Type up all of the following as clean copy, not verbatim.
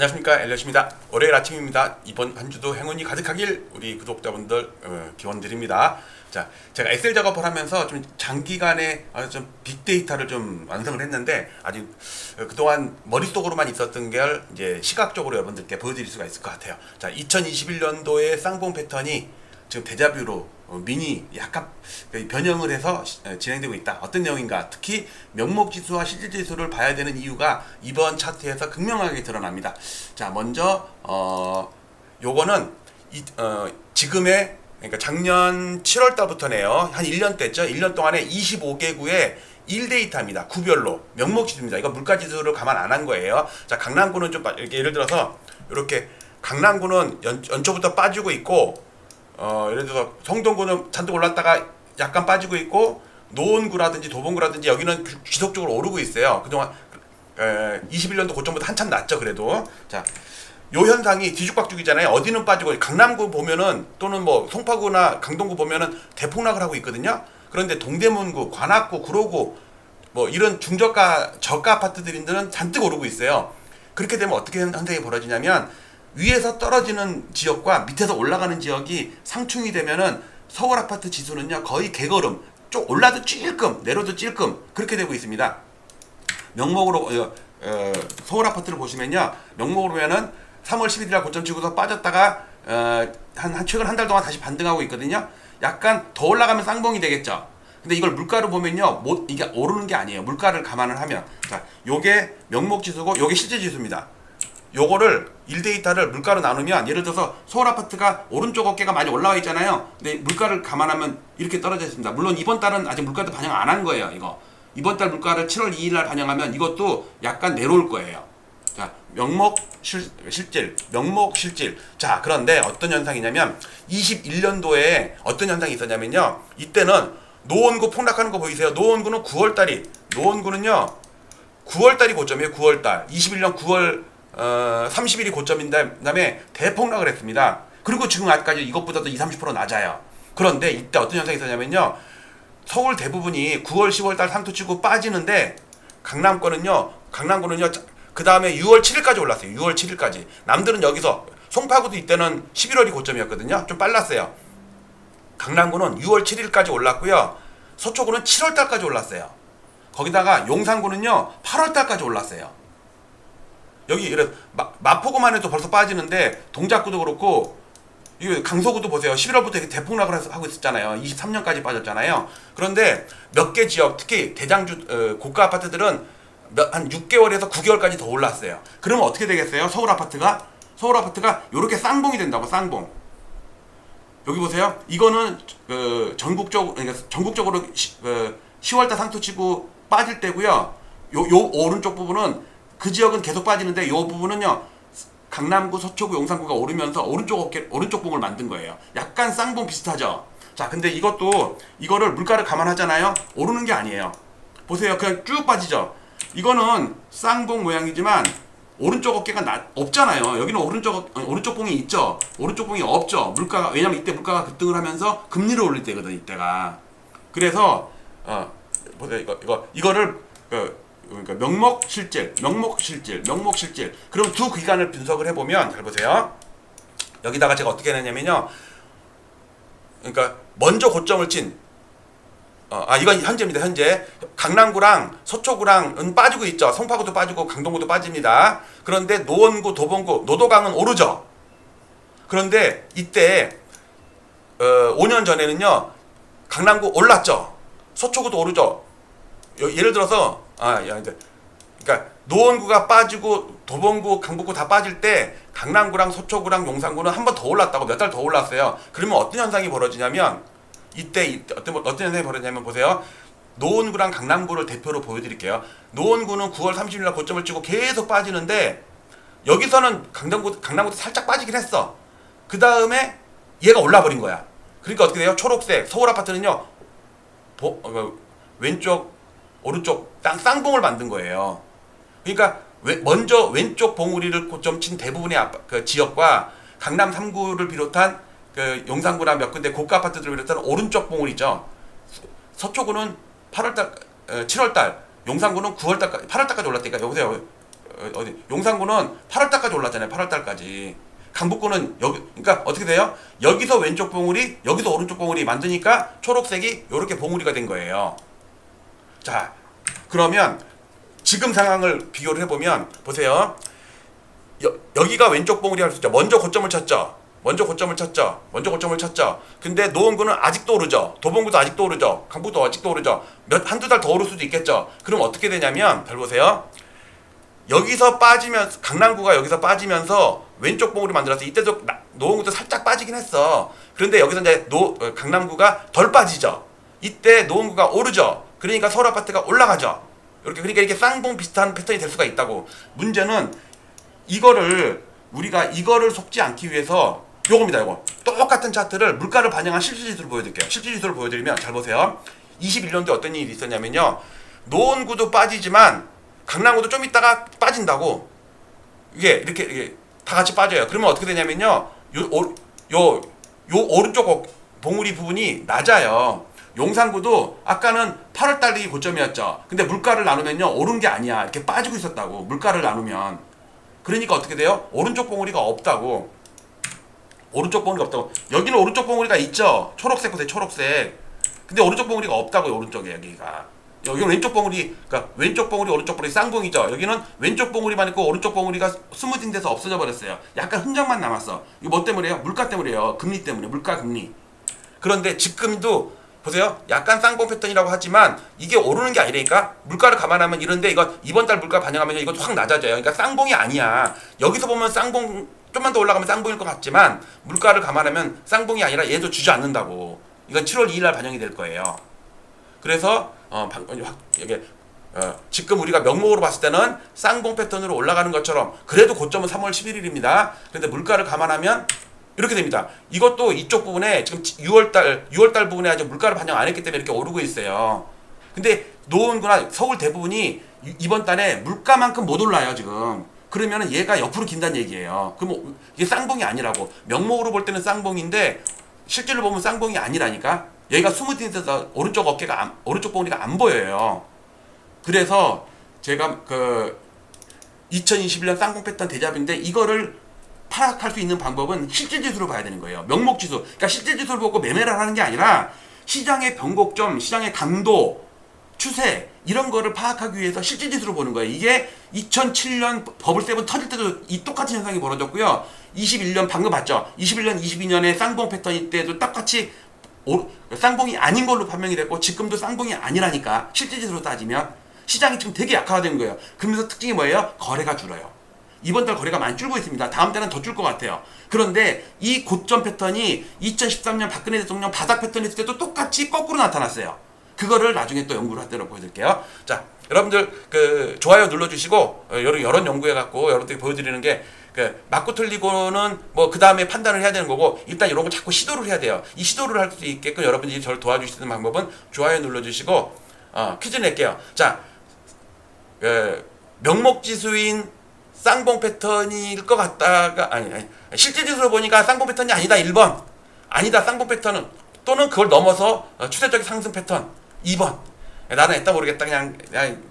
안녕하십니까, 엘리엇입니다. 월요일 아침입니다. 이번 한 주도 행운이 가득하길 우리 구독자분들 기원 드립니다. 자, 제가 엑셀 작업을 하면서 좀 장기간에 좀 빅데이터를 좀 완성을 했는데 아직 그동안 머릿속으로만 있었던 걸 이제 시각적으로 여러분들께 보여드릴 수가 있을 것 같아요. 자, 2021년도의 쌍봉 패턴이 지금 데자뷰로 미니 약간 변형을 해서 진행되고 있다. 어떤 내용인가? 특히 명목지수와 실질지수를 봐야 되는 이유가 이번 차트에서 극명하게 드러납니다. 자, 먼저 요거는 지금의, 그러니까 작년 7월 달부터네요. 한 1년 됐죠. 1년 동안에 25개구의 1데이터입니다. 구별로 명목지수입니다. 이거 물가지수를 감안 안 한 거예요. 자, 강남구는 좀 이렇게 예를 들어서 이렇게 강남구는 연초부터 빠지고 있고, 예를 들어서 성동구는 잔뜩 올랐다가 약간 빠지고 있고, 노원구라든지 도봉구라든지 여기는 지속적으로 오르고 있어요. 그동안 21년도 고점보다 한참 낮죠. 그래도 자, 요 현상이 뒤죽박죽이잖아요. 어디는 빠지고, 강남구 보면은 또는 뭐 송파구나 강동구 보면은 대폭락을 하고 있거든요. 그런데 동대문구, 관악구, 구로구 뭐 이런 중저가 저가 아파트들인들은 잔뜩 오르고 있어요. 그렇게 되면 어떻게 현상이 벌어지냐면, 위에서 떨어지는 지역과 밑에서 올라가는 지역이 상충이 되면은 서울 아파트 지수는요 거의 개걸음, 쭉 올라도 찔끔 내려도 찔끔 그렇게 되고 있습니다. 명목으로 서울 아파트를 보시면요, 명목으로 보면은 3월 11일 날 고점 치고서 빠졌다가 최근 한 달 동안 다시 반등하고 있거든요. 약간 더 올라가면 쌍봉이 되겠죠. 근데 이걸 물가로 보면요, 이게 오르는 게 아니에요. 물가를 감안을 하면. 자, 요게 명목지수고 요게 실제지수입니다. 요거를 1데이터를 물가로 나누면, 예를 들어서 서울 아파트가 오른쪽 어깨가 많이 올라와 있잖아요. 근데 물가를 감안하면 이렇게 떨어져 있습니다. 물론 이번 달은 아직 물가도 반영 안 한 거예요. 이거 이번 달 물가를 7월 2일 날 반영하면 이것도 약간 내려올 거예요. 자, 실질. 자, 그런데 어떤 현상이냐면 21년도에 어떤 현상이 있었냐면요, 이때는 노원구 폭락하는 거 보이세요? 노원구는 9월달이 고점이에요. 9월달 21년 9월 30일이 고점인데, 그 다음에 대폭락을 했습니다. 그리고 지금 아직까지 이것보다도 20-30% 낮아요. 그런데 이때 어떤 현상이 있었냐면요, 서울 대부분이 9월 10월달 상투치고 빠지는데, 강남구는요 그 다음에 6월 7일까지 올랐어요. 6월 7일까지. 남들은 여기서, 송파구도 이때는 11월이 고점이었거든요. 좀 빨랐어요. 강남구는 6월 7일까지 올랐고요. 서초구는 7월달까지 올랐어요. 거기다가 용산구는요 8월달까지 올랐어요. 여기 이래 마포구만 해도 벌써 빠지는데, 동작구도 그렇고, 이 강서구도 보세요. 11월부터 대폭락을 하고 있었잖아요. 23년까지 빠졌잖아요. 그런데 몇 개 지역, 특히 대장주 고가 아파트들은 한 6개월에서 9개월까지 더 올랐어요. 그러면 어떻게 되겠어요? 서울 아파트가 이렇게 쌍봉이 된다고. 쌍봉. 여기 보세요. 이거는 전국적으로 10월달 상투치고 빠질 때고요. 요 오른쪽 부분은, 그 지역은 계속 빠지는데, 이 부분은요 강남구, 서초구, 용산구가 오르면서 오른쪽 봉을 만든 거예요. 약간 쌍봉 비슷하죠. 자, 근데 이거를 물가를 감안하잖아요. 오르는 게 아니에요. 보세요. 그냥 쭉 빠지죠. 이거는 쌍봉 모양이지만 오른쪽 어깨가 없잖아요. 여기는 오른쪽 봉이 있죠. 오른쪽 봉이 없죠. 왜냐면 이때 물가가 급등을 하면서 금리를 올릴 때거든, 이때가. 그래서 보세요. 이거를 그러니까 명목실질. 그럼 두 기간을 분석을 해보면, 잘 보세요. 여기다가 제가 어떻게 해놨냐면요, 그러니까 먼저 고점을 친, 이건 현재입니다. 현재 강남구랑 서초구랑은 빠지고 있죠. 송파구도 빠지고 강동구도 빠집니다. 그런데 노원구, 도봉구, 노도강은 오르죠. 그런데 이때 5년 전에는요 강남구 올랐죠. 서초구도 오르죠. 예를 들어서 그러니까 노원구가 빠지고 도봉구, 강북구 다 빠질 때 강남구랑 서초구랑 용산구는 한 번 더 올랐다고, 몇 달 더 올랐어요. 그러면 어떤 현상이 벌어지냐면, 이때 어떤 현상이 벌어지냐면, 보세요. 노원구랑 강남구를 대표로 보여드릴게요. 노원구는 9월 30일 날 고점을 치고 계속 빠지는데, 여기서는 강남구도 살짝 빠지긴 했어. 그 다음에 얘가 올라버린 거야. 그러니까 어떻게 돼요? 초록색 서울 아파트는요 왼쪽 오른쪽 쌍봉을 만든 거예요. 그러니까 먼저 왼쪽 봉우리를 고점 친 대부분의 그 지역과 강남 3구를 비롯한 그 용산구나 몇 군데 고가 아파트들을 비롯한 오른쪽 봉우리죠. 서초구는 7월달, 용산구는 8월달까지 올랐다니까. 여보세요. 어디 용산구는 8월달까지 올랐잖아요. 8월달까지. 강북구는 여기 그러니까 어떻게 돼요? 여기서 왼쪽 봉우리, 여기서 오른쪽 봉우리 만드니까 초록색이 이렇게 봉우리가 된 거예요. 자, 그러면 지금 상황을 비교를 해보면 보세요. 여기가 왼쪽 봉우리 할 수 있죠. 먼저 고점을 쳤죠. 근데 노원구는 아직도 오르죠. 도봉구도 아직도 오르죠. 강북도 아직도 오르죠. 한두 달 더 오를 수도 있겠죠. 그럼 어떻게 되냐면 잘 보세요. 여기서 빠지면서 강남구가 여기서 빠지면서 왼쪽 봉우리 만들어서 이때도 노원구도 살짝 빠지긴 했어. 그런데 여기서 이제 강남구가 덜 빠지죠. 이때 노원구가 오르죠. 그러니까 서울 아파트가 올라가죠. 그러니까 이렇게 쌍봉 비슷한 패턴이 될 수가 있다고. 문제는 우리가 이거를 속지 않기 위해서 요겁니다. 요거 똑같은 차트를 물가를 반영한 실질지수를 보여드릴게요. 실질지수를 보여드리면 잘 보세요. 21년도에 어떤 일이 있었냐면요. 노원구도 빠지지만 강남구도 좀 있다가 빠진다고. 이게 이렇게 다 같이 빠져요. 그러면 어떻게 되냐면요. 요 오른쪽 봉우리 부분이 낮아요. 용산구도 아까는 8월달이 고점이었죠. 근데 물가를 나누면요. 오른 게 아니야. 이렇게 빠지고 있었다고. 물가를 나누면. 그러니까 어떻게 돼요? 오른쪽 봉우리가 없다고. 여기는 오른쪽 봉우리가 있죠. 초록색 보세요. 초록색. 근데 오른쪽 봉우리가 없다고요. 오른쪽에 여기가. 여기는 왼쪽 봉우리, 그러니까 왼쪽 봉우리, 오른쪽 봉우리 쌍봉이죠. 여기는 왼쪽 봉우리만 있고 오른쪽 봉우리가 스무딩 돼서 없어져 버렸어요. 약간 흔적만 남았어. 이거 뭐 때문에요? 물가 때문에요. 금리 때문에. 물가 금리. 그런데 지금도 보세요. 약간 쌍봉 패턴이라고 하지만 이게 오르는 게 아니라니까. 물가를 감안하면 이런데 이거 이번 달 물가 반영하면 이것도 확 낮아져요. 그러니까 쌍봉이 아니야. 여기서 보면 쌍봉 좀만 더 올라가면 쌍봉일 것 같지만 물가를 감안하면 쌍봉이 아니라 얘도 주저앉는다고. 이건 7월 2일 날 반영이 될 거예요. 그래서 이게 지금 우리가 명목으로 봤을 때는 쌍봉 패턴으로 올라가는 것처럼 그래도 고점은 3월 11일입니다. 그런데 물가를 감안하면 이렇게 됩니다. 이것도 이쪽 부분에 지금 6월달 부분에 아직 물가를 반영 안 했기 때문에 이렇게 오르고 있어요. 근데 노원구나 서울 대부분이 이번 달에 물가만큼 못 올라요 지금. 그러면은 얘가 옆으로 긴다는 얘기예요. 그럼 이게 쌍봉이 아니라고. 명목으로 볼 때는 쌍봉인데 실제로 보면 쌍봉이 아니라니까. 얘가 스무딩해서 오른쪽 오른쪽 봉우리가 안 보여요. 그래서 제가 2021년 쌍봉 패턴 대잡인데 이거를 파악할 수 있는 방법은 실질지수로 봐야 되는 거예요. 명목지수. 그러니까 실질지수를 보고 매매를 하는 게 아니라 시장의 변곡점, 시장의 강도, 추세 이런 거를 파악하기 위해서 실질지수로 보는 거예요. 이게 2007년 버블7 터질 때도 이 똑같은 현상이 벌어졌고요. 21년 방금 봤죠. 21년, 22년에 쌍봉 패턴일 때도 똑같이 쌍봉이 아닌 걸로 판명이 됐고 지금도 쌍봉이 아니라니까. 실질지수로 따지면 시장이 지금 되게 약화된 거예요. 그러면서 특징이 뭐예요? 거래가 줄어요. 이번 달 거래가 많이 줄고 있습니다. 다음 달은 더 줄 것 같아요. 그런데 이 고점 패턴이 2013년 박근혜 대통령 바닥 패턴 했을 때도 똑같이 거꾸로 나타났어요. 그거를 나중에 또 연구를 하도록 보여드릴게요. 자, 여러분들 좋아요 눌러주시고 여러 연구해갖고 여러분들이 보여드리는 게 맞고 틀리고는 뭐 그 다음에 판단을 해야 되는 거고 일단 이런 거 자꾸 시도를 해야 돼요. 이 시도를 할 수 있게끔 여러분들이 저를 도와주실 수 있는 방법은 좋아요 눌러주시고 퀴즈 낼게요. 자, 명목지수인 쌍봉 패턴일 것 같다가 아니 실질지수로 보니까 쌍봉 패턴이 아니다. 1번 아니다. 쌍봉 패턴은 또는 그걸 넘어서 추세적인 상승 패턴 2번 나는 했다 모르겠다 그냥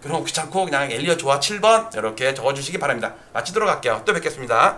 그런 거 귀찮고 그냥 엘리어 좋아 7번 이렇게 적어주시기 바랍니다. 마치도록 할게요. 또 뵙겠습니다.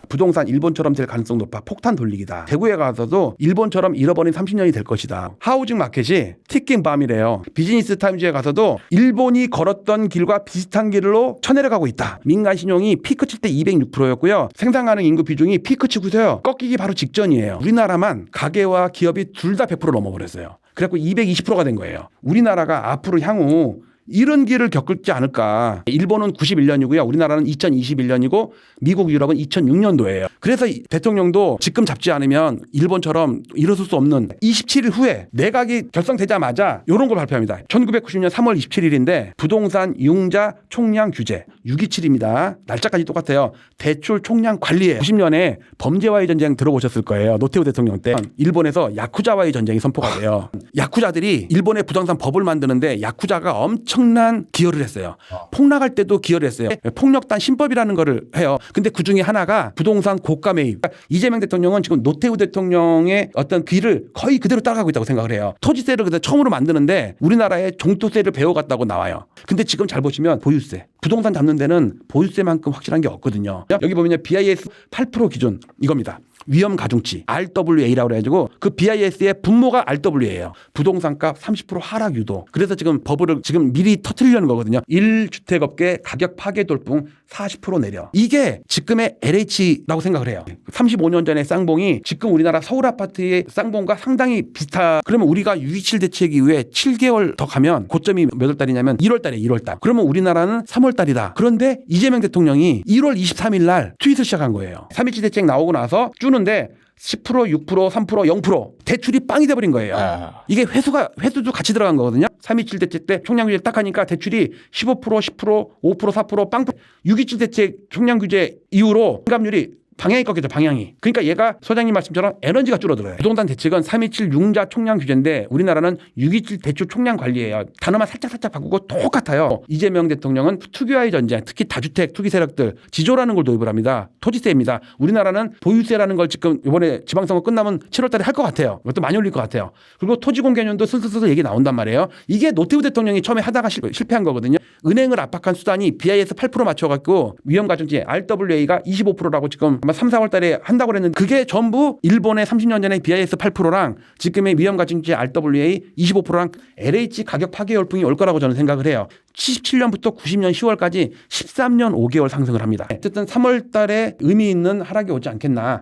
부동산 일본처럼 될 가능성 높아. 폭탄 돌리기다. 대구에 가서도 일본처럼 잃어버린 30년이 될 것이다. 하우징 마켓이 티킹 밤이래요. 비즈니스 타임즈에 가서도 일본이 걸었던 길과 비슷한 길로 쳐내려가고 있다. 민간 신용이 피크 칠 때 206%였고요. 생산 가능 인구 비중이 피크 치고서요. 꺾이기 바로 직전이에요. 우리나라만 가계와 기업이 둘 다 100% 넘어버렸어요. 그래갖고 220%가 된 거예요. 우리나라가 앞으로 향후 이런 길을 겪을지 않을까. 일본은 91년이고요. 우리나라는 2021년이고 미국, 유럽은 2006년도예요. 그래서 대통령도 지금 잡지 않으면 일본처럼 일어설 수 없는 27일 후에 내각이 결성되자마자 이런 걸 발표합니다. 1990년 3월 27일인데 부동산 융자 총량 규제 627입니다. 날짜까지 똑같아요. 대출 총량 관리에 90년에 범죄와의 전쟁 들어보셨을 거예요. 노태우 대통령 때 일본에서 야쿠자와의 전쟁이 선포가 돼요. 야쿠자들이 일본의 부동산 법을 만드는데 야쿠자가 엄청 엄청난 기여를 했어요. 폭락할 때도 기여를 했어요. 폭력단 신법이라는 거를 해요. 근데 그 중에 하나가 부동산 고가 매입. 그러니까 이재명 대통령은 지금 노태우 대통령의 어떤 귀를 거의 그대로 따라가고 있다고 생각을 해요. 토지세를 그래서 처음으로 만드는데 우리나라에 종토세를 배워갔다고 나와요. 근데 지금 잘 보시면 보유세. 부동산 잡는 데는 보유세만큼 확실한 게 없거든요. 여기 보면요. BIS 8% 기준 이겁니다. 위험 가중치 RWA라고 해가지고 그 BIS의 분모가 RWA예요. 부동산값 30% 하락 유도. 그래서 지금 버블을 지금 미리 터뜨리려는 거거든요. 1주택업계 가격 파괴 돌풍 40% 내려. 이게 지금의 LH라고 생각을 해요. 35년 전의 쌍봉이 지금 우리나라 서울 아파트의 쌍봉과 상당히 비슷하. 그러면 우리가 6.27 대책 이후에 7개월 더 가면 고점이 몇 월 달이냐면 1월 달에 1월 달. 그러면 우리나라는 3월 달이다. 그런데 이재명 대통령이 1월 23일 날 트윗을 시작한 거예요. 3.27 대책 나오고 나서 주는데 10%, 6%, 3%, 0% 대출이 빵이 돼버린 거예요. 이게 회수도 같이 들어간 거거든요. 3.27 대책 때 총량 규제 딱 하니까 대출이 15%, 10%, 5%, 4% 빵. 6.27 대책 총량 규제 이후로 환갑률이 방향이 꺾여져 방향이. 그러니까 얘가 소장님 말씀처럼 에너지가 줄어들어요. 부동산 대책은 3.27 융자 총량 규제인데 우리나라는 6.27 대출 총량 관리예요. 단어만 살짝 바꾸고 똑같아요. 이재명 대통령은 투기와의 전쟁, 특히 다주택 투기 세력들 지조라는 걸 도입을 합니다. 토지세입니다. 우리나라는 보유세라는 걸 지금 이번에 지방선거 끝나면 7월 달에 할 것 같아요. 이것도 많이 올릴 것 같아요. 그리고 토지공개년도 슬슬 얘기 나온단 말이에요. 이게 노태우 대통령이 처음에 하다가 실패한 거거든요. 은행을 압박한 수단이 BIS 8% 맞춰갖고 위험가중치 RWA가 25%라고 지금 아마 3, 4월 달에 한다고 그랬는데 그게 전부 일본의 30년 전에 BIS 8%랑 지금의 위험가중치 RWA 25%랑 LH 가격 파괴 열풍이 올 거라고 저는 생각을 해요. 77년부터 90년 10월까지 13년 5개월 상승을 합니다. 어쨌든 3월 달에 의미 있는 하락이 오지 않겠나.